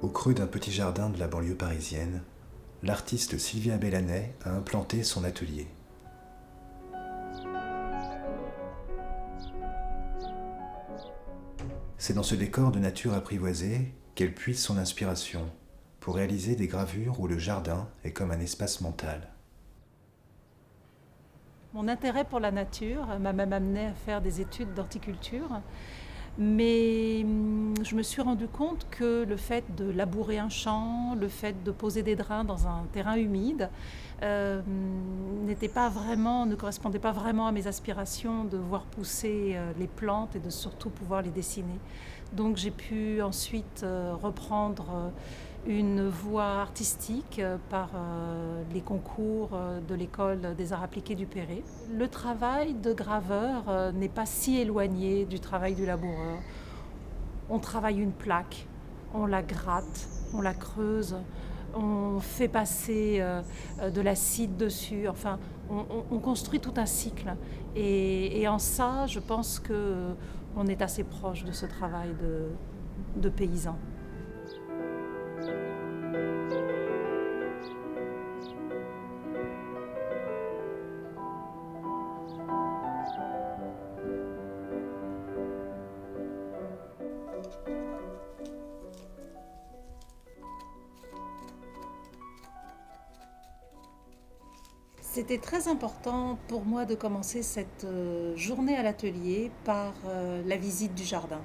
Au creux d'un petit jardin de la banlieue parisienne, l'artiste Sylvia Bellanet a implanté son atelier. C'est dans ce décor de nature apprivoisée qu'elle puise son inspiration pour réaliser des gravures où le jardin est comme un espace mental. Mon intérêt pour la nature m'a même amené à faire des études d'horticulture. Mais je me suis rendu compte que le fait de labourer un champ, le fait de poser des drains dans un terrain humide, euh, ne correspondait pas vraiment à mes aspirations de voir pousser les plantes et de surtout pouvoir les dessiner. Donc j'ai pu ensuite reprendre une voie artistique par les concours de l'école des arts appliqués du Perret. Le travail de graveur n'est pas si éloigné du travail du laboureur. On travaille une plaque, on la gratte, on la creuse, on fait passer de l'acide dessus, enfin on construit tout un cycle. Et en ça, je pense qu'on est assez proche de ce travail de paysan. C'était très important pour moi de commencer cette journée à l'atelier par la visite du jardin.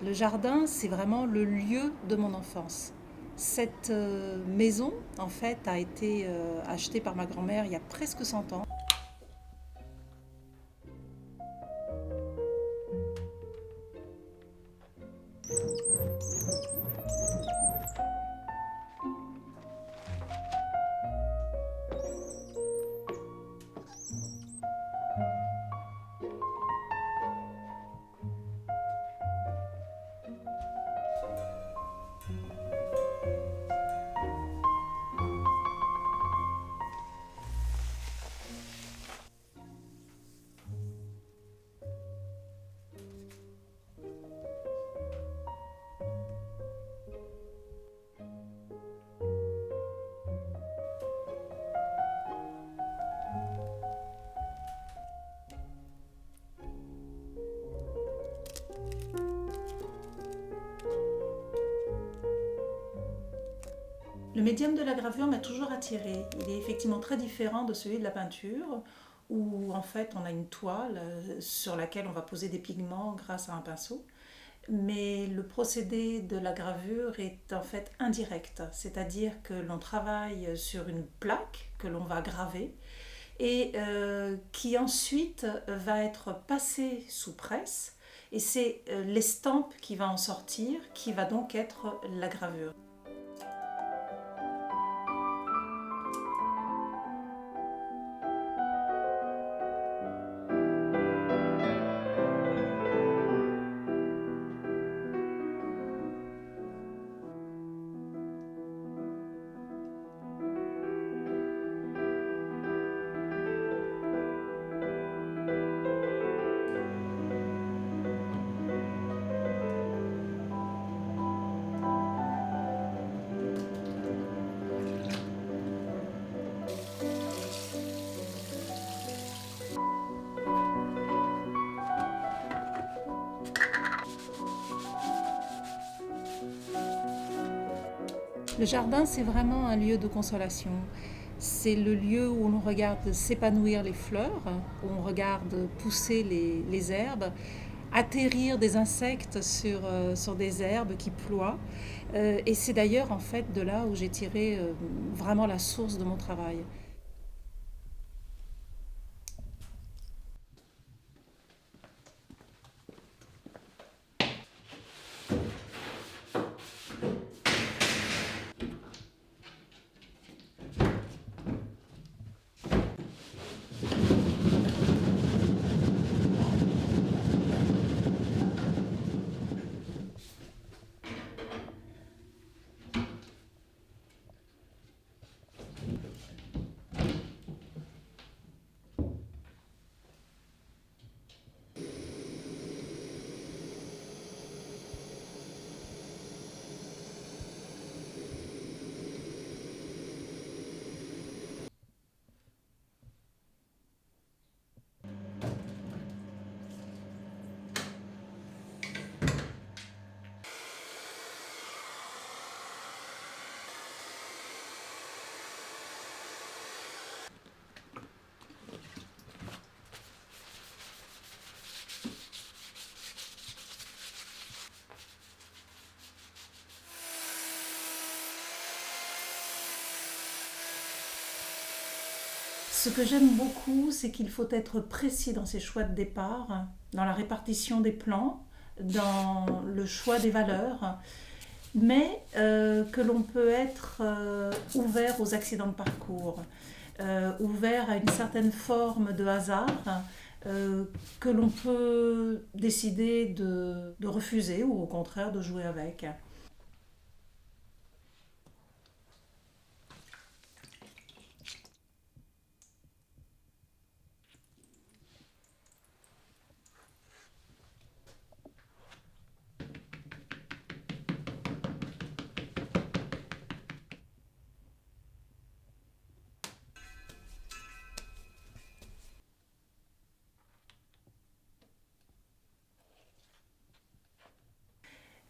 Le jardin, c'est vraiment le lieu de mon enfance. Cette maison, en fait, a été achetée par ma grand-mère il y a presque 100 ans. Le médium de la gravure m'a toujours attirée. Il est effectivement très différent de celui de la peinture, où en fait on a une toile sur laquelle on va poser des pigments grâce à un pinceau. Mais le procédé de la gravure est en fait indirect, c'est-à-dire que l'on travaille sur une plaque que l'on va graver et qui ensuite va être passée sous presse et c'est l'estampe qui va en sortir qui va donc être la gravure. Le jardin, c'est vraiment un lieu de consolation. C'est le lieu où on regarde s'épanouir les fleurs, où on regarde pousser les herbes, atterrir des insectes sur des herbes qui ploient. Et c'est d'ailleurs en fait de là où j'ai tiré vraiment la source de mon travail. Ce que j'aime beaucoup, c'est qu'il faut être précis dans ses choix de départ, dans la répartition des plans, dans le choix des valeurs, mais que l'on peut être ouvert aux accidents de parcours, ouvert à une certaine forme de hasard, que l'on peut décider de refuser ou au contraire de jouer avec.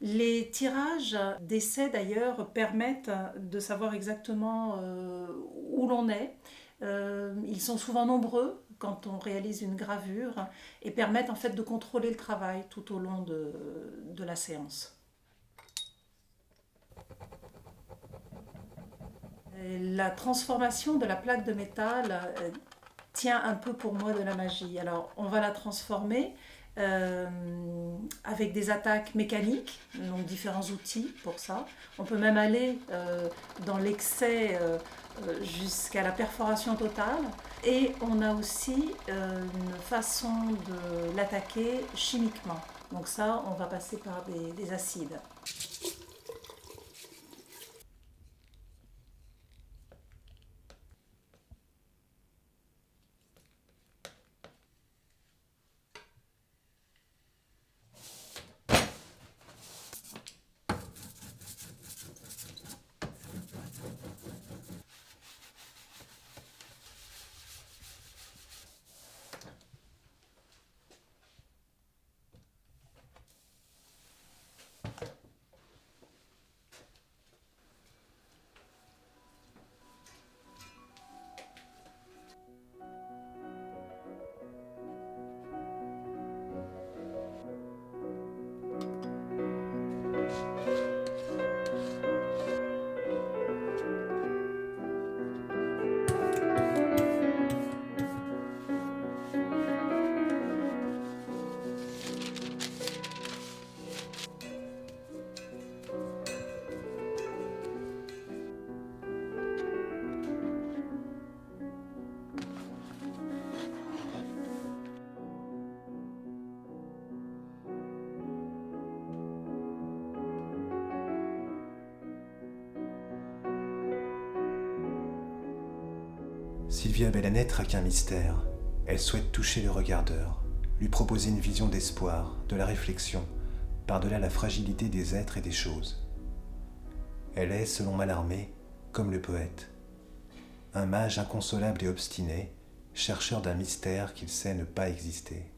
Les tirages d'essais d'ailleurs permettent de savoir exactement où l'on est. Ils sont souvent nombreux quand on réalise une gravure et permettent en fait de contrôler le travail tout au long de la séance. La transformation de la plaque de métal tient un peu pour moi de la magie. Alors on va la transformer avec des attaques mécaniques, donc différents outils pour ça. On peut même aller dans l'excès jusqu'à la perforation totale. Et on a aussi une façon de l'attaquer chimiquement. Donc ça, on va passer par des acides. Sylvia Bellanet traque un mystère. Elle souhaite toucher le regardeur, lui proposer une vision d'espoir, de la réflexion, par-delà la fragilité des êtres et des choses. Elle est, selon Mallarmé, comme le poète, un mage inconsolable et obstiné, chercheur d'un mystère qu'il sait ne pas exister.